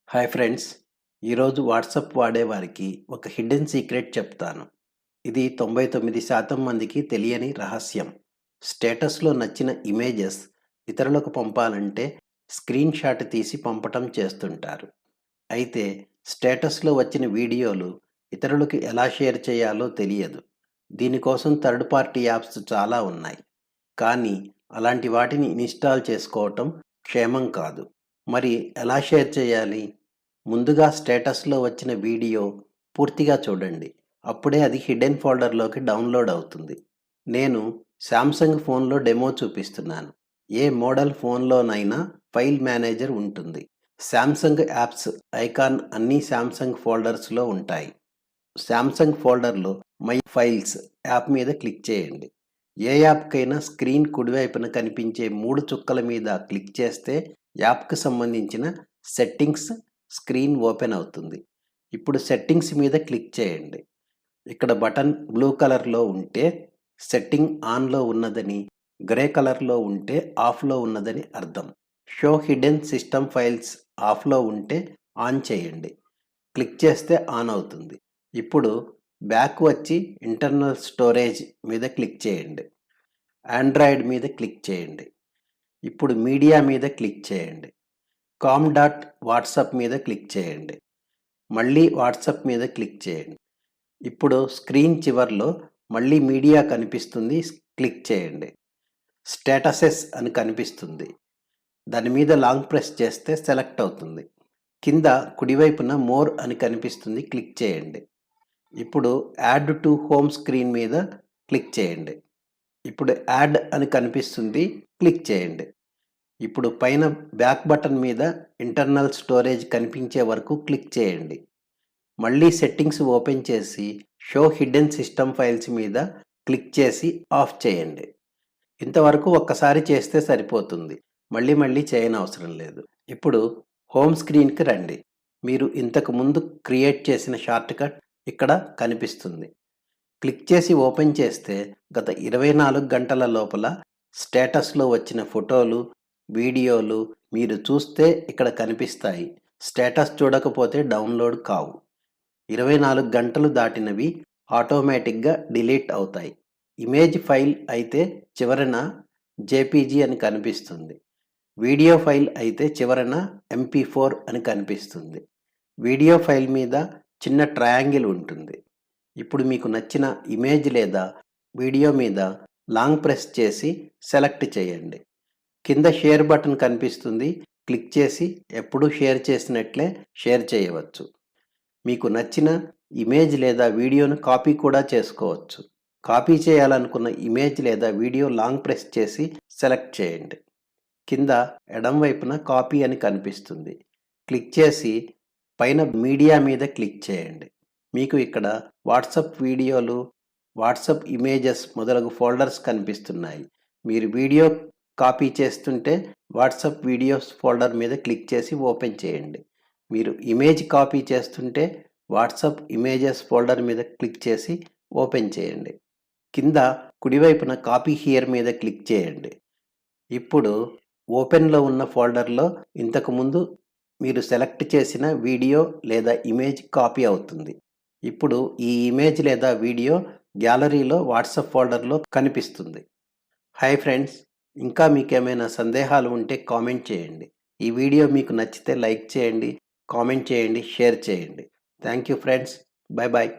Hi friends, ఈరోజు WhatsApp వాడేవారికి ఒక hidden secret చెప్తాను. ఇది 99% మందికి తెలియని రహస్యం. స్టేటస్లో నచ్చిన ఇమేజెస్ ఇతరులకు పంపాలంటే స్క్రీన్ షాట్ తీసి పంపటం చేస్తుంటారు. అయితే స్టేటస్లో వచ్చిన వీడియోలు ఇతరులకు ఎలా షేర్ చేయాలో తెలియదు. దీనికోసం థర్డ్ పార్టీ యాప్స్ చాలా ఉన్నాయి. కానీ అలాంటి వాటిని ఇన్‌స్టాల్ చేసుకోవటం క్షేమం కాదు. మరి ఎలా షేర్ చేయాలి? ముందుగా స్టేటస్‌లో వచ్చిన వీడియో పూర్తిగా చూడండి. అప్పుడే అది హిడెన్ ఫోల్డర్‌లోకి డౌన్‌లోడ్ అవుతుంది. నేను శాంసంగ్ ఫోన్‌లో డెమో చూపిస్తున్నాను. ఏ మోడల్ ఫోన్‌లోనైనా ఫైల్ మేనేజర్ ఉంటుంది. శాంసంగ్ యాప్స్ ఐకాన్ అన్ని శాంసంగ్ ఫోల్డర్స్‌లో ఉంటాయి. శాంసంగ్ ఫోల్డర్‌లో మై ఫైల్స్ యాప్ మీద క్లిక్ చేయండి. ఏ యాప్‌కైనా స్క్రీన్ కుడివైపున కనిపించే 3 చుక్కల మీద క్లిక్ చేస్తే యాప్‌కి సంబంధించిన సెట్టింగ్స్ స్క్రీన్ ఓపెన్ అవుతుంది. ఇప్పుడు సెట్టింగ్స్ మీద క్లిక్ చేయండి. ఇక్కడ బటన్ బ్లూ కలర్‌లో ఉంటే సెట్టింగ్ ఆన్‌లో ఉన్నదని, గ్రే కలర్‌లో ఉంటే ఆఫ్‌లో ఉన్నదని అర్థం. షో హిడెన్ సిస్టమ్ ఫైల్స్ ఆఫ్‌లో ఉంటే ఆన్ చేయండి. క్లిక్ చేస్తే ఆన్ అవుతుంది. ఇప్పుడు బ్యాక్ వచ్చి ఇంటర్నల్ స్టోరేజ్ మీద క్లిక్ చేయండి. ఆండ్రాయిడ్ మీద క్లిక్ చేయండి. ఇప్పుడు మీడియా మీద క్లిక్ చేయండి. వాట్సాప్ మీద క్లిక్ చేయండి. మళ్ళీ వాట్సాప్ మీద క్లిక్ చేయండి. ఇప్పుడు స్క్రీన్ చివర్లో మళ్ళీ మీడియా కనిపిస్తుంది. క్లిక్ చేయండి. స్టేటసెస్ అని కనిపిస్తుంది. దాని మీద లాంగ్ ప్రెస్ చేస్తే సెలెక్ట్ అవుతుంది. కింద కుడివైపున మోర్ అని కనిపిస్తుంది. క్లిక్ చేయండి. ఇప్పుడు యాడ్ టు హోమ్ స్క్రీన్ మీద క్లిక్ చేయండి. ఇప్పుడు యాడ్ అని కనిపిస్తుంది. క్లిక్ చేయండి. ఇప్పుడు పైన బ్యాక్ బటన్ మీద ఇంటర్నల్ స్టోరేజ్ కనిపించే వరకు క్లిక్ చేయండి. మళ్ళీ సెట్టింగ్స్ ఓపెన్ చేసి షో హిడెన్ సిస్టమ్ ఫైల్స్ మీద క్లిక్ చేసి ఆఫ్ చేయండి. ఇంతవరకు ఒక్కసారి చేస్తే సరిపోతుంది. మళ్ళీ చేయనవసరం లేదు. ఇప్పుడు హోమ్ స్క్రీన్కి రండి. మీరు ఇంతకు ముందు క్రియేట్ చేసిన షార్ట్కట్ ఇక్కడ కనిపిస్తుంది. క్లిక్ చేసి ఓపెన్ చేస్తే గత 24 గంటల లోపల స్టేటస్లో వచ్చిన ఫోటోలు, వీడియోలు మీరు చూస్తే ఇక్కడ కనిపిస్తాయి. స్టేటస్ చూడకపోతే డౌన్లోడ్ కావు. 24 గంటలు దాటినవి ఆటోమేటిక్గా డిలీట్ అవుతాయి. ఇమేజ్ ఫైల్ అయితే చివరన జేపీజీ అని కనిపిస్తుంది. వీడియో ఫైల్ అయితే చివరన MP4 అని కనిపిస్తుంది. వీడియో ఫైల్ మీద చిన్న ట్రయాంగిల్ ఉంటుంది. ఇప్పుడు మీకు నచ్చిన ఇమేజ్ లేదా వీడియో మీద లాంగ్ ప్రెస్ చేసి సెలెక్ట్ చేయండి. కింద షేర్ బటన్ కనిపిస్తుంది. క్లిక్ చేసి ఎప్పుడూ షేర్ చేసినట్లే షేర్ చేయవచ్చు. మీకు నచ్చిన ఇమేజ్ లేదా వీడియోను కాపీ కూడా చేసుకోవచ్చు. కాపీ చేయాలనుకున్న ఇమేజ్ లేదా వీడియో లాంగ్ ప్రెస్ చేసి సెలెక్ట్ చేయండి. కింద ఎడం వైపున కాపీ అని కనిపిస్తుంది. క్లిక్ చేసి పైన మీడియా మీద క్లిక్ చేయండి. మీకు ఇక్కడ వాట్సాప్ వీడియోలు, వాట్సాప్ ఇమేజెస్ మొదలగు ఫోల్డర్స్ కనిపిస్తున్నాయి. మీరు వీడియో కాపీ చేస్తుంటే వాట్సాప్ వీడియోస్ ఫోల్డర్ మీద క్లిక్ చేసి ఓపెన్ చేయండి. మీరు ఇమేజ్ కాపీ చేస్తుంటే వాట్సాప్ ఇమేజెస్ ఫోల్డర్ మీద క్లిక్ చేసి ఓపెన్ చేయండి. కింద కుడివైపున కాపీ హియర్ మీద క్లిక్ చేయండి. ఇప్పుడు ఓపెన్లో ఉన్న ఫోల్డర్లో ఇంతకుముందు మీరు సెలెక్ట్ చేసిన వీడియో లేదా ఇమేజ్ కాపీ అవుతుంది. ఇప్పుడు ఈ ఇమేజ్ లేదా వీడియో గ్యాలరీలో వాట్సాప్ ఫోల్డర్లో కనిపిస్తుంది. హాయ్ ఫ్రెండ్స్, ఇంకా మీకేమైనా సందేహాలు ఉంటే కామెంట్ చేయండి. ఈ వీడియో మీకు నచ్చితే లైక్ చేయండి, కామెంట్ చేయండి, షేర్ చేయండి. Thank you friends. Bye bye.